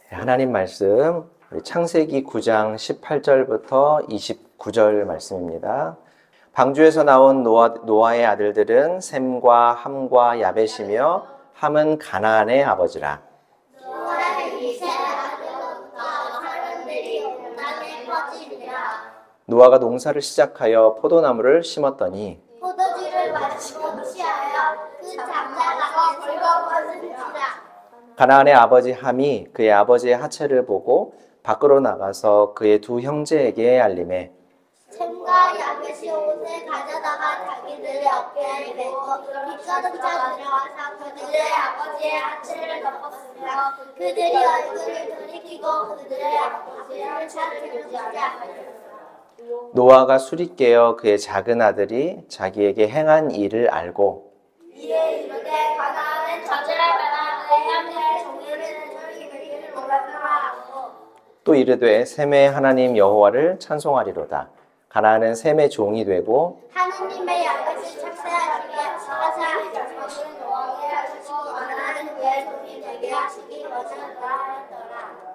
하나님 말씀 우리 창세기 9장 18절부터 29절 말씀입니다. 방주에서 나온 노아의 아들들은 셈과 함과 야벳이며 함은 가나안의 아버지라. 노아가 농사를 시작하여 포도나무를 심었더니 포도주를 마시고 취하여 그 장자가 붉어버린지라. 가나안의 아버지 함이 그의 아버지의 하체를 보고 밖으로 나가서 그의 두 형제에게 알림해 셈과 야벳이 옷을 가져다가 자기들의 어깨에 메고 빗가득차 들어와서 그들의 아버지의 하체를 덮었으며 그들이 얼굴을 돌이키고 그들의 아버지를 찾으려고 하였더라. 노아가 술이 깨어 그의 작은 아들이 자기에게 행한 일을 알고 이에 이르되 가나안은 저주하거나 그의 형제의 종류를 저희를 몰랐노라 하고 또 이르되 셈의 하나님 여호와를 찬송하리로다. 가나안은 셈의 종이 되고 하느님의 야벳을 착세하시게 하사 노아에게 하시고 가나안은 그의 종이 되게 하시기 원하였다 하였더라.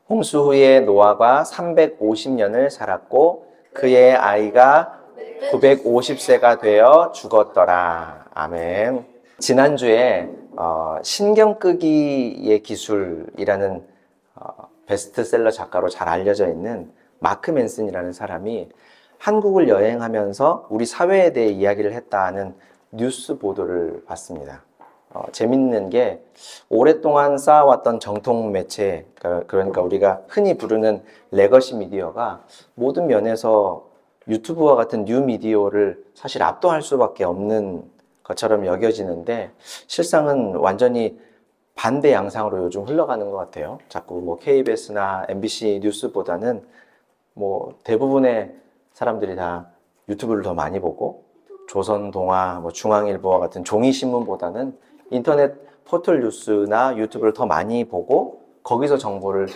홍수 후에 노아가 350년을 살았고 그의 아이가 950세가 되어 죽었더라. 아멘. 지난주에 신경 끄기의 기술이라는 베스트셀러 작가로 잘 알려져 있는 마크 맨슨이라는 사람이 한국을 여행하면서 우리 사회에 대해 이야기를 했다는 뉴스 보도를 봤습니다. 재밌는 게 오랫동안 쌓아왔던 정통 매체, 그러니까 우리가 흔히 부르는 레거시 미디어가 모든 면에서 유튜브와 같은 뉴 미디어를 사실 압도할 수밖에 없는 것처럼 여겨지는데 실상은 완전히 반대 양상으로 요즘 흘러가는 것 같아요. 자꾸 뭐 KBS나 MBC 뉴스보다는 뭐 대부분의 사람들이 다 유튜브를 더 많이 보고 조선동아, 뭐 중앙일보와 같은 종이 신문보다는 인터넷 포털 뉴스나 유튜브를 더 많이 보고 거기서 정보를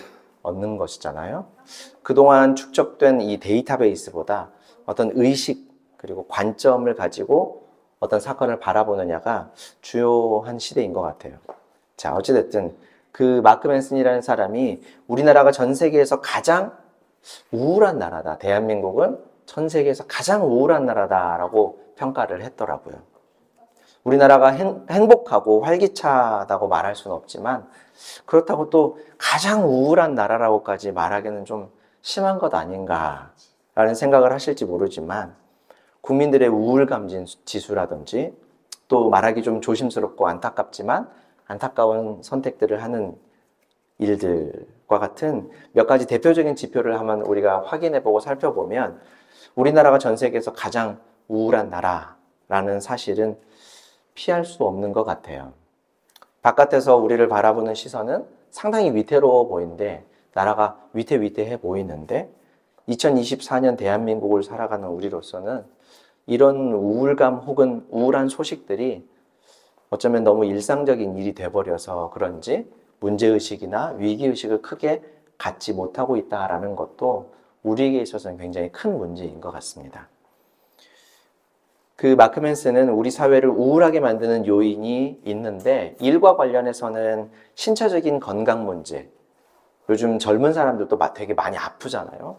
얻는 것이잖아요. 그동안 축적된 이 데이터베이스보다 어떤 의식 그리고 관점을 가지고 어떤 사건을 바라보느냐가 주요한 시대인 것 같아요. 자, 어찌됐든 그 마크 맨슨이라는 사람이 우리나라가 전 세계에서 가장 우울한 나라다. 대한민국은 전 세계에서 가장 우울한 나라다라고 평가를 했더라고요. 우리나라가 행복하고 활기차다고 말할 수는 없지만 그렇다고 또 가장 우울한 나라라고까지 말하기는 좀 심한 것 아닌가라는 생각을 하실지 모르지만 국민들의 우울감 지수라든지 또 말하기 좀 조심스럽고 안타깝지만 안타까운 선택들을 하는 일들과 같은 몇 가지 대표적인 지표를 한번 우리가 확인해보고 살펴보면 우리나라가 전 세계에서 가장 우울한 나라라는 사실은 피할 수 없는 것 같아요. 바깥에서 우리를 바라보는 시선은 상당히 위태로워 보이는데 나라가 위태위태해 보이는데 2024년 대한민국을 살아가는 우리로서는 이런 우울감 혹은 우울한 소식들이 어쩌면 너무 일상적인 일이 돼버려서 그런지 문제의식이나 위기의식을 크게 갖지 못하고 있다는 것도 우리에게 있어서는 굉장히 큰 문제인 것 같습니다. 그 마크 맨슨은 우리 사회를 우울하게 만드는 요인이 있는데 일과 관련해서는 신체적인 건강 문제, 요즘 젊은 사람들도 되게 많이 아프잖아요.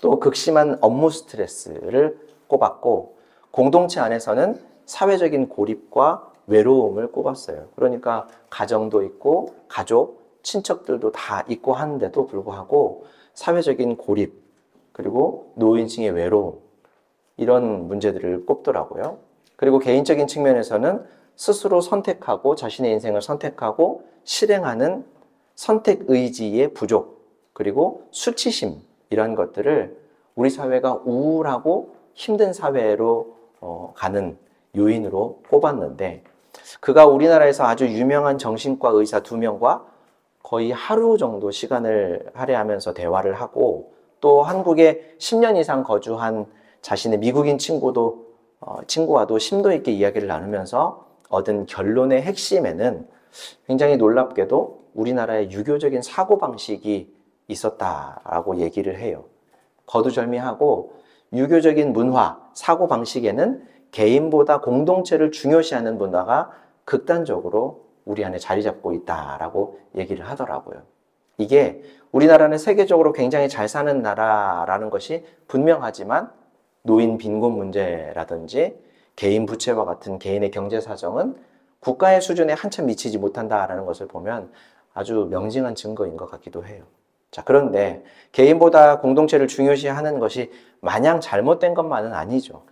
또 극심한 업무 스트레스를 꼽았고 공동체 안에서는 사회적인 고립과 외로움을 꼽았어요. 그러니까 가정도 있고 가족, 친척들도 다 있고 하는데도 불구하고 사회적인 고립 그리고 노인층의 외로움 이런 문제들을 꼽더라고요. 그리고 개인적인 측면에서는 스스로 선택하고 자신의 인생을 선택하고 실행하는 선택 의지의 부족 그리고 수치심 이런 것들을 우리 사회가 우울하고 힘든 사회로 가는 요인으로 꼽았는데 그가 우리나라에서 아주 유명한 정신과 의사 2명과 거의 하루 정도 시간을 할애하면서 대화를 하고 또 한국에 10년 이상 거주한 자신의 미국인 친구와도 심도 있게 이야기를 나누면서 얻은 결론의 핵심에는 굉장히 놀랍게도 우리나라의 유교적인 사고방식이 있었다라고 얘기를 해요. 거두절미하고 유교적인 문화, 사고방식에는 개인보다 공동체를 중요시하는 문화가 극단적으로 우리 안에 자리 잡고 있다라고 얘기를 하더라고요. 이게 우리나라는 세계적으로 굉장히 잘 사는 나라라는 것이 분명하지만 노인 빈곤 문제라든지 개인 부채와 같은 개인의 경제 사정은 국가의 수준에 한참 미치지 못한다라는 것을 보면 아주 명징한 증거인 것 같기도 해요. 자, 그런데 개인보다 공동체를 중요시하는 것이 마냥 잘못된 것만은 아니죠.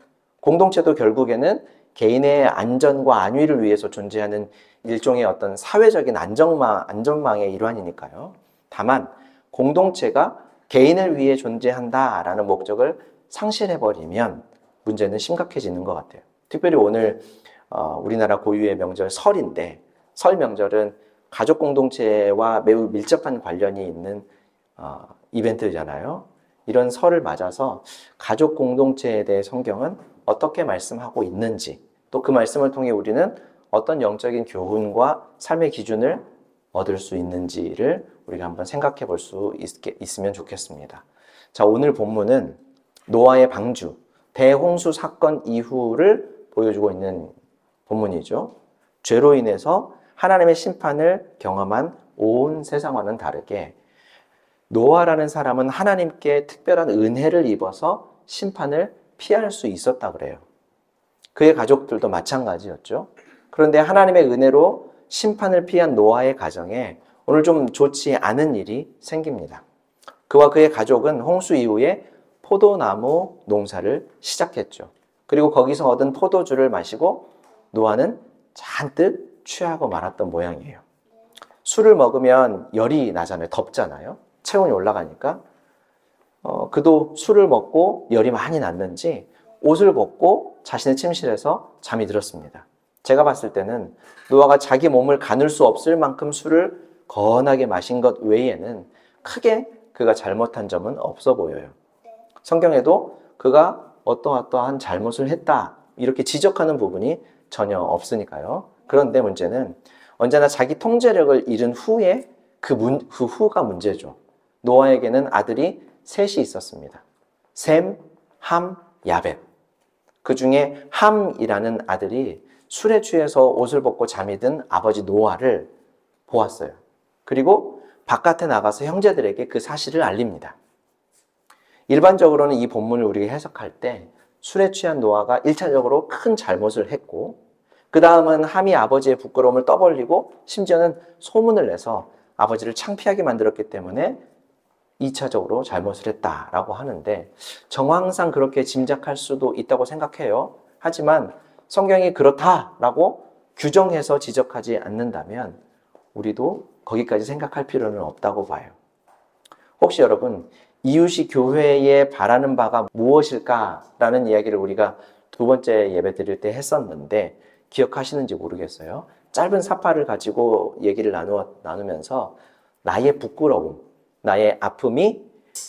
공동체도 결국에는 개인의 안전과 안위를 위해서 존재하는 일종의 어떤 사회적인 안전망의 일환이니까요. 다만 공동체가 개인을 위해 존재한다라는 목적을 상실해버리면 문제는 심각해지는 것 같아요. 특별히 오늘 우리나라 고유의 명절 설인데, 설 명절은 가족 공동체와 매우 밀접한 관련이 있는 이벤트잖아요. 이런 설을 맞아서 가족 공동체에 대해 성경은 어떻게 말씀하고 있는지, 또 그 말씀을 통해 우리는 어떤 영적인 교훈과 삶의 기준을 얻을 수 있는지를 우리가 한번 생각해 볼 수 있으면 좋겠습니다. 자, 오늘 본문은 노아의 방주, 대홍수 사건 이후를 보여주고 있는 본문이죠. 죄로 인해서 하나님의 심판을 경험한 온 세상과는 다르게 노아라는 사람은 하나님께 특별한 은혜를 입어서 심판을 피할 수 있었다 그래요. 그의 가족들도 마찬가지였죠. 그런데 하나님의 은혜로 심판을 피한 노아의 가정에 오늘 좀 좋지 않은 일이 생깁니다. 그와 그의 가족은 홍수 이후에 포도나무 농사를 시작했죠. 그리고 거기서 얻은 포도주를 마시고 노아는 잔뜩 취하고 말았던 모양이에요. 술을 먹으면 열이 나잖아요. 덥잖아요. 체온이 올라가니까. 그도 술을 먹고 열이 많이 났는지 옷을 벗고 자신의 침실에서 잠이 들었습니다. 제가 봤을 때는 노아가 자기 몸을 가눌 수 없을 만큼 술을 거하게 마신 것 외에는 크게 그가 잘못한 점은 없어 보여요. 성경에도 그가 어떠한 잘못을 했다 이렇게 지적하는 부분이 전혀 없으니까요. 그런데 문제는 언제나 자기 통제력을 잃은 후에 그 후가 문제죠. 노아에게는 아들이 셋이 있었습니다. 셈, 함, 야벳. 그 중에 함이라는 아들이 술에 취해서 옷을 벗고 잠이 든 아버지 노아를 보았어요. 그리고 바깥에 나가서 형제들에게 그 사실을 알립니다. 일반적으로는 이 본문을 우리가 해석할 때 술에 취한 노아가 1차적으로 큰 잘못을 했고 그 다음은 함이 아버지의 부끄러움을 떠벌리고 심지어는 소문을 내서 아버지를 창피하게 만들었기 때문에 2차적으로 잘못을 했다라고 하는데 정황상 그렇게 짐작할 수도 있다고 생각해요. 하지만 성경이 그렇다라고 규정해서 지적하지 않는다면 우리도 거기까지 생각할 필요는 없다고 봐요. 혹시 여러분 이웃이 교회에 바라는 바가 무엇일까라는 이야기를 우리가 두 번째 예배 드릴 때 했었는데 기억하시는지 모르겠어요. 짧은 사파를 가지고 얘기를 나누면서 나의 부끄러움, 나의 아픔이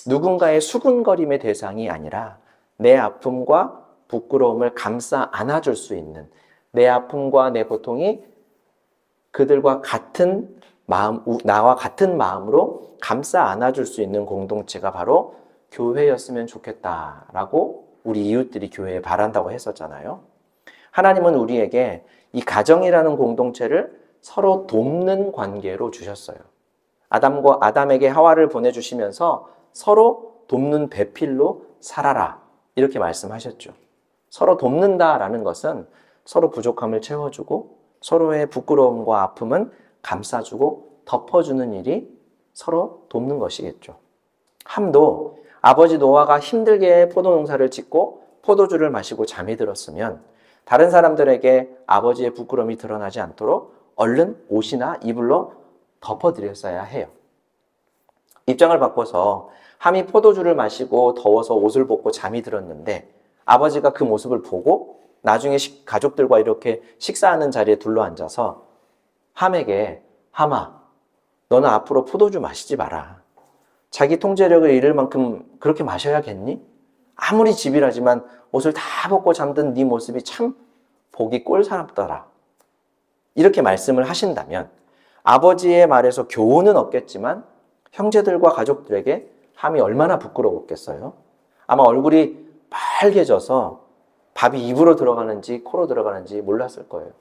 누군가의 수군거림의 대상이 아니라 내 아픔과 부끄러움을 감싸 안아줄 수 있는 내 아픔과 내 고통이 그들과 같은 마음, 나와 같은 마음으로 감싸 안아줄 수 있는 공동체가 바로 교회였으면 좋겠다라고 우리 이웃들이 교회에 바란다고 했었잖아요. 하나님은 우리에게 이 가정이라는 공동체를 서로 돕는 관계로 주셨어요. 아담에게 하와를 보내주시면서 서로 돕는 배필로 살아라 이렇게 말씀하셨죠. 서로 돕는다라는 것은 서로 부족함을 채워주고 서로의 부끄러움과 아픔은 감싸주고 덮어주는 일이 서로 돕는 것이겠죠. 함도 아버지 노아가 힘들게 포도농사를 짓고 포도주를 마시고 잠이 들었으면 다른 사람들에게 아버지의 부끄러움이 드러나지 않도록 얼른 옷이나 이불로 덮어드렸어야 해요. 입장을 바꿔서 함이 포도주를 마시고 더워서 옷을 벗고 잠이 들었는데 아버지가 그 모습을 보고 나중에 가족들과 이렇게 식사하는 자리에 둘러앉아서 함에게 함아, 너는 앞으로 포도주 마시지 마라. 자기 통제력을 잃을 만큼 그렇게 마셔야겠니? 아무리 집이라지만 옷을 다 벗고 잠든 네 모습이 참 보기 꼴사납더라. 이렇게 말씀을 하신다면 아버지의 말에서 교훈은 없겠지만 형제들과 가족들에게 함이 얼마나 부끄러웠겠어요? 아마 얼굴이 빨개져서 밥이 입으로 들어가는지 코로 들어가는지 몰랐을 거예요.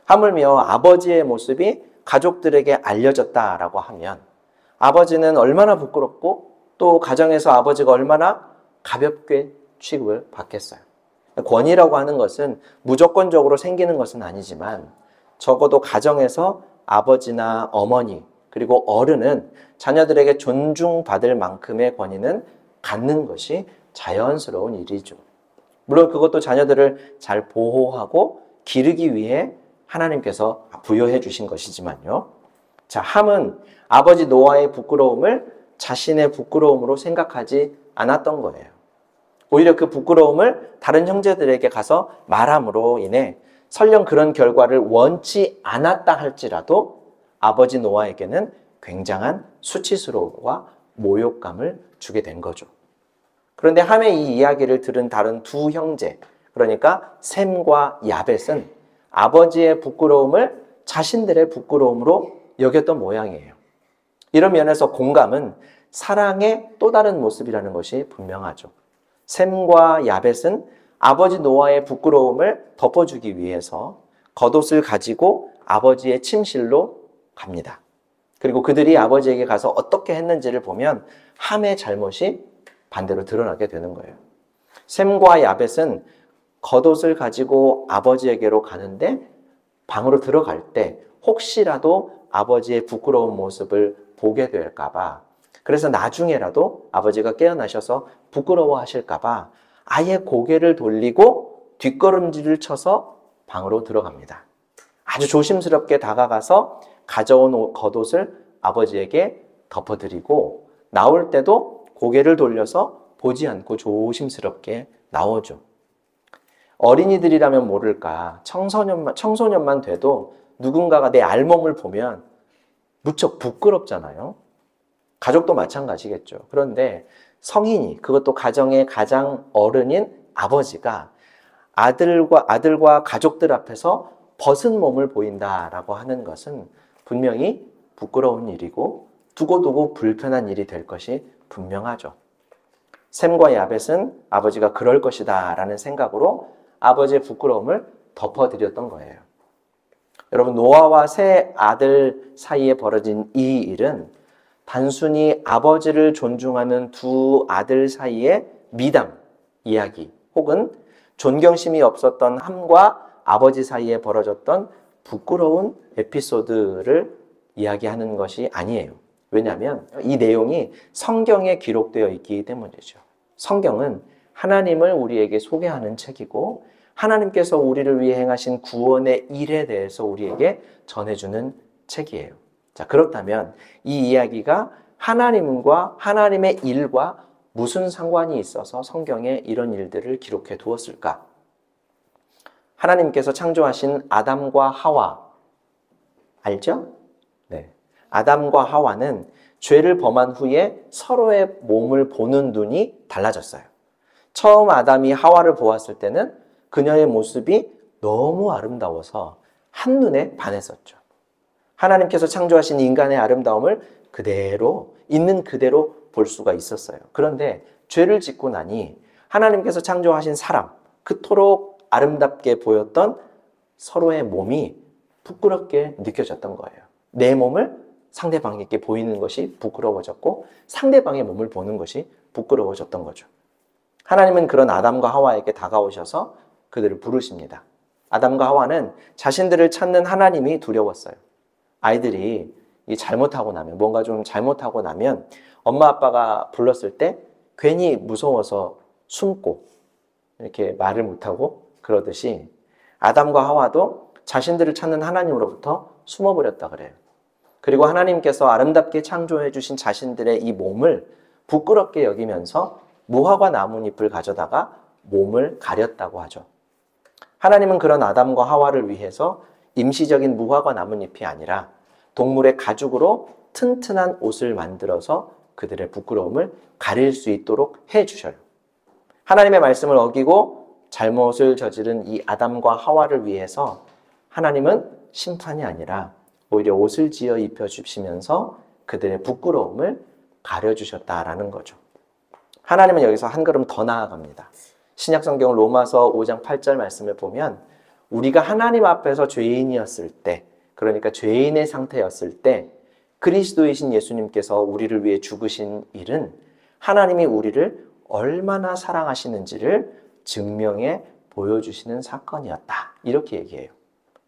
하물며 아버지의 모습이 가족들에게 알려졌다라고 하면 아버지는 얼마나 부끄럽고 또 가정에서 아버지가 얼마나 가볍게 취급을 받겠어요. 권위라고 하는 것은 무조건적으로 생기는 것은 아니지만 적어도 가정에서 아버지나 어머니 그리고 어른은 자녀들에게 존중받을 만큼의 권위는 갖는 것이 자연스러운 일이죠. 물론 그것도 자녀들을 잘 보호하고 기르기 위해 하나님께서 부여해 주신 것이지만요. 자, 함은 아버지 노아의 부끄러움을 자신의 부끄러움으로 생각하지 않았던 거예요. 오히려 그 부끄러움을 다른 형제들에게 가서 말함으로 인해 설령 그런 결과를 원치 않았다 할지라도 아버지 노아에게는 굉장한 수치스러움과 모욕감을 주게 된 거죠. 그런데 함의 이 이야기를 들은 다른 두 형제, 그러니까 셈과 야벳은 아버지의 부끄러움을 자신들의 부끄러움으로 여겼던 모양이에요. 이런 면에서 공감은 사랑의 또 다른 모습이라는 것이 분명하죠. 셈과 야벳은 아버지 노아의 부끄러움을 덮어주기 위해서 겉옷을 가지고 아버지의 침실로 갑니다. 그리고 그들이 아버지에게 가서 어떻게 했는지를 보면 함의 잘못이 반대로 드러나게 되는 거예요. 셈과 야벳은 겉옷을 가지고 아버지에게로 가는데 방으로 들어갈 때 혹시라도 아버지의 부끄러운 모습을 보게 될까 봐, 그래서 나중에라도 아버지가 깨어나셔서 부끄러워하실까 봐 아예 고개를 돌리고 뒷걸음질을 쳐서 방으로 들어갑니다. 아주 조심스럽게 다가가서 가져온 겉옷을 아버지에게 덮어드리고 나올 때도 고개를 돌려서 보지 않고 조심스럽게 나오죠. 어린이들이라면 모를까 청소년만 돼도 누군가가 내 알몸을 보면 무척 부끄럽잖아요. 가족도 마찬가지겠죠. 그런데 성인이, 그것도 가정의 가장 어른인 아버지가 아들과 가족들 앞에서 벗은 몸을 보인다라고 하는 것은 분명히 부끄러운 일이고 두고두고 불편한 일이 될 것이 분명하죠. 셈과 야벳은 아버지가 그럴 것이다 라는 생각으로 아버지의 부끄러움을 덮어드렸던 거예요. 여러분, 노아와 세 아들 사이에 벌어진 이 일은 단순히 아버지를 존중하는 두 아들 사이의 미담 이야기 혹은 존경심이 없었던 함과 아버지 사이에 벌어졌던 부끄러운 에피소드를 이야기하는 것이 아니에요. 왜냐하면 이 내용이 성경에 기록되어 있기 때문이죠. 성경은 하나님을 우리에게 소개하는 책이고 하나님께서 우리를 위해 행하신 구원의 일에 대해서 우리에게 전해주는 책이에요. 자, 그렇다면 이 이야기가 하나님과 하나님의 일과 무슨 상관이 있어서 성경에 이런 일들을 기록해 두었을까? 하나님께서 창조하신 아담과 하와 알죠? 네. 아담과 하와는 죄를 범한 후에 서로의 몸을 보는 눈이 달라졌어요. 처음 아담이 하와를 보았을 때는 그녀의 모습이 너무 아름다워서 한눈에 반했었죠. 하나님께서 창조하신 인간의 아름다움을 그대로, 있는 그대로 볼 수가 있었어요. 그런데 죄를 짓고 나니 하나님께서 창조하신 사람, 그토록 아름답게 보였던 서로의 몸이 부끄럽게 느껴졌던 거예요. 내 몸을 상대방에게 보이는 것이 부끄러워졌고 상대방의 몸을 보는 것이 부끄러워졌던 거죠. 하나님은 그런 아담과 하와에게 다가오셔서 그들을 부르십니다. 아담과 하와는 자신들을 찾는 하나님이 두려웠어요. 아이들이 잘못하고 나면, 뭔가 좀 잘못하고 나면 엄마 아빠가 불렀을 때 괜히 무서워서 숨고 이렇게 말을 못하고 그러듯이 아담과 하와도 자신들을 찾는 하나님으로부터 숨어버렸다 그래요. 그리고 하나님께서 아름답게 창조해 주신 자신들의 이 몸을 부끄럽게 여기면서 무화과 나뭇잎을 가져다가 몸을 가렸다고 하죠. 하나님은 그런 아담과 하와를 위해서 임시적인 무화과 나뭇잎이 아니라 동물의 가죽으로 튼튼한 옷을 만들어서 그들의 부끄러움을 가릴 수 있도록 해주셔요. 하나님의 말씀을 어기고 잘못을 저지른 이 아담과 하와를 위해서 하나님은 심판이 아니라 오히려 옷을 지어 입혀주시면서 그들의 부끄러움을 가려주셨다라는 거죠. 하나님은 여기서 한 걸음 더 나아갑니다. 신약성경 로마서 5장 8절 말씀을 보면 우리가 하나님 앞에서 죄인이었을 때, 그러니까 죄인의 상태였을 때 그리스도이신 예수님께서 우리를 위해 죽으신 일은 하나님이 우리를 얼마나 사랑하시는지를 증명해 보여주시는 사건이었다. 이렇게 얘기해요.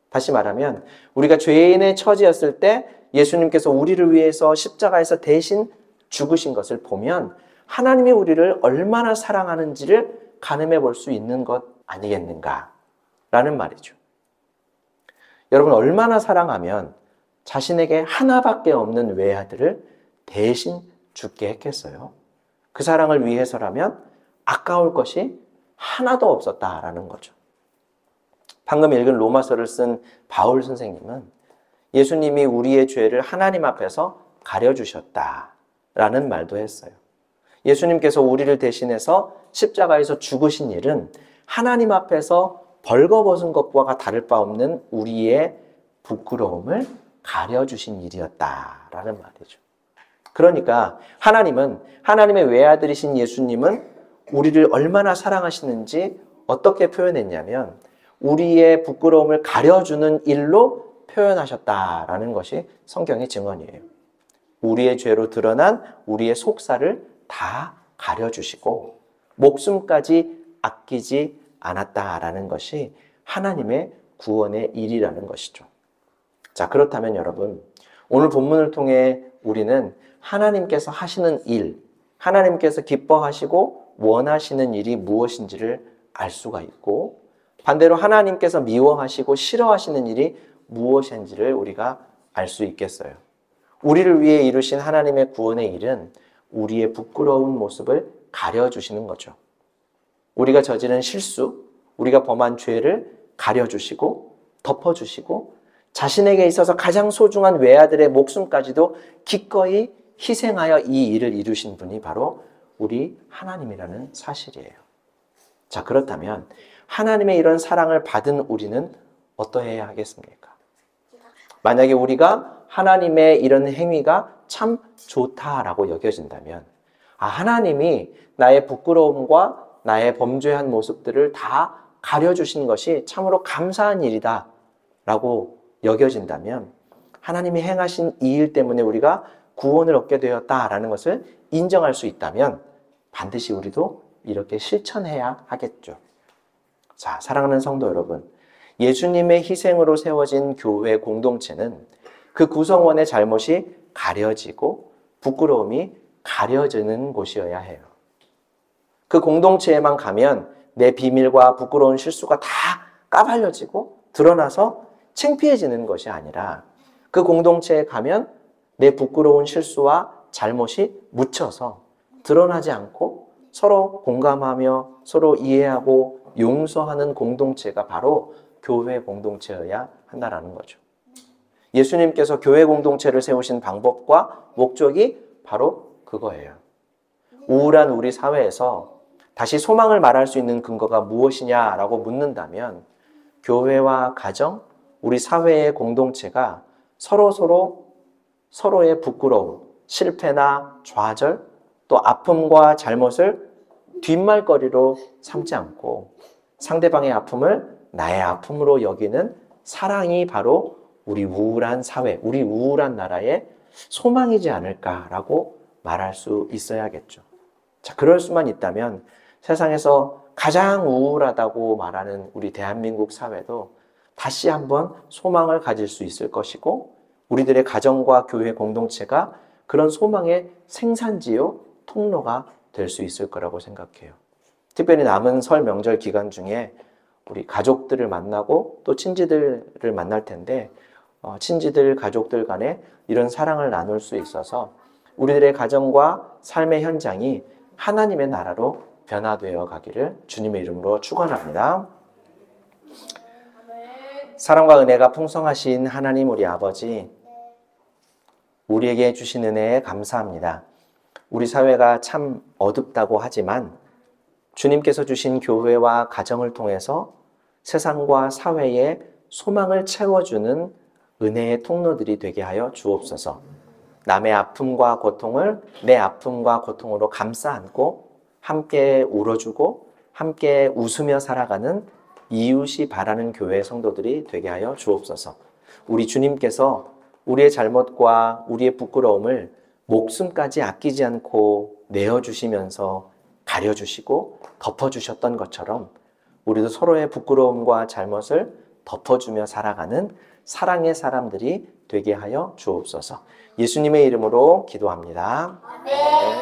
다시 말하면 우리가 죄인의 처지였을 때 예수님께서 우리를 위해서 십자가에서 대신 죽으신 것을 보면 하나님이 우리를 얼마나 사랑하는지를 가늠해 볼 수 있는 것 아니겠는가 라는 말이죠. 여러분, 얼마나 사랑하면 자신에게 하나밖에 없는 외아들을 대신 죽게 했겠어요? 그 사랑을 위해서라면 아까울 것이 하나도 없었다라는 거죠. 방금 읽은 로마서를 쓴 바울 선생님은 예수님이 우리의 죄를 하나님 앞에서 가려주셨다라는 말도 했어요. 예수님께서 우리를 대신해서 십자가에서 죽으신 일은 하나님 앞에서 벌거벗은 것과 다를 바 없는 우리의 부끄러움을 가려주신 일이었다라는 말이죠. 그러니까 하나님은, 하나님의 외아들이신 예수님은 우리를 얼마나 사랑하시는지 어떻게 표현했냐면 우리의 부끄러움을 가려주는 일로 표현하셨다라는 것이 성경의 증언이에요. 우리의 죄로 드러난 우리의 속살을 다 가려주시고 목숨까지 아끼지 않았다라는 것이 하나님의 구원의 일이라는 것이죠. 자, 그렇다면 여러분, 오늘 본문을 통해 우리는 하나님께서 하시는 일, 하나님께서 기뻐하시고 원하시는 일이 무엇인지를 알 수가 있고, 반대로 하나님께서 미워하시고 싫어하시는 일이 무엇인지를 우리가 알 수 있겠어요. 우리를 위해 이루신 하나님의 구원의 일은 우리의 부끄러운 모습을 가려주시는 거죠. 우리가 저지른 실수, 우리가 범한 죄를 가려주시고 덮어주시고 자신에게 있어서 가장 소중한 외아들의 목숨까지도 기꺼이 희생하여 이 일을 이루신 분이 바로 우리 하나님이라는 사실이에요. 자, 그렇다면 하나님의 이런 사랑을 받은 우리는 어떠해야 하겠습니까? 만약에 우리가 하나님의 이런 행위가 참 좋다라고 여겨진다면, 하나님이 나의 부끄러움과 나의 범죄한 모습들을 다 가려주신 것이 참으로 감사한 일이다 라고 여겨진다면, 하나님이 행하신 이 일 때문에 우리가 구원을 얻게 되었다라는 것을 인정할 수 있다면 반드시 우리도 이렇게 실천해야 하겠죠. 자, 사랑하는 성도 여러분, 예수님의 희생으로 세워진 교회 공동체는 그 구성원의 잘못이 가려지고 부끄러움이 가려지는 곳이어야 해요. 그 공동체에만 가면 내 비밀과 부끄러운 실수가 다 까발려지고 드러나서 창피해지는 것이 아니라 그 공동체에 가면 내 부끄러운 실수와 잘못이 묻혀서 드러나지 않고 서로 공감하며 서로 이해하고 용서하는 공동체가 바로 교회 공동체여야 한다는 거죠. 예수님께서 교회 공동체를 세우신 방법과 목적이 바로 그거예요. 우울한 우리 사회에서 다시 소망을 말할 수 있는 근거가 무엇이냐라고 묻는다면 교회와 가정, 우리 사회의 공동체가 서로의 부끄러움, 실패나 좌절, 또 아픔과 잘못을 뒷말거리로 삼지 않고 상대방의 아픔을 나의 아픔으로 여기는 사랑이 바로 우리 우울한 사회, 우리 우울한 나라의 소망이지 않을까라고 말할 수 있어야겠죠. 자, 그럴 수만 있다면 세상에서 가장 우울하다고 말하는 우리 대한민국 사회도 다시 한번 소망을 가질 수 있을 것이고 우리들의 가정과 교회 공동체가 그런 소망의 생산지요, 통로가 될 수 있을 거라고 생각해요. 특별히 남은 설 명절 기간 중에 우리 가족들을 만나고 또 친지들을 만날 텐데 친지들, 가족들 간에 이런 사랑을 나눌 수 있어서 우리들의 가정과 삶의 현장이 하나님의 나라로 변화되어 가기를 주님의 이름으로 축원합니다. 사랑과 은혜가 풍성하신 하나님 우리 아버지, 우리에게 주신 은혜에 감사합니다. 우리 사회가 참 어둡다고 하지만 주님께서 주신 교회와 가정을 통해서 세상과 사회에 소망을 채워주는 은혜의 통로들이 되게 하여 주옵소서. 남의 아픔과 고통을 내 아픔과 고통으로 감싸 안고 함께 울어주고 함께 웃으며 살아가는 이웃이 바라는 교회 성도들이 되게 하여 주옵소서. 우리 주님께서 우리의 잘못과 우리의 부끄러움을 목숨까지 아끼지 않고 내어주시면서 가려주시고 덮어주셨던 것처럼 우리도 서로의 부끄러움과 잘못을 덮어주며 살아가는 사랑의 사람들이 되게 하여 주옵소서. 예수님의 이름으로 기도합니다. 네.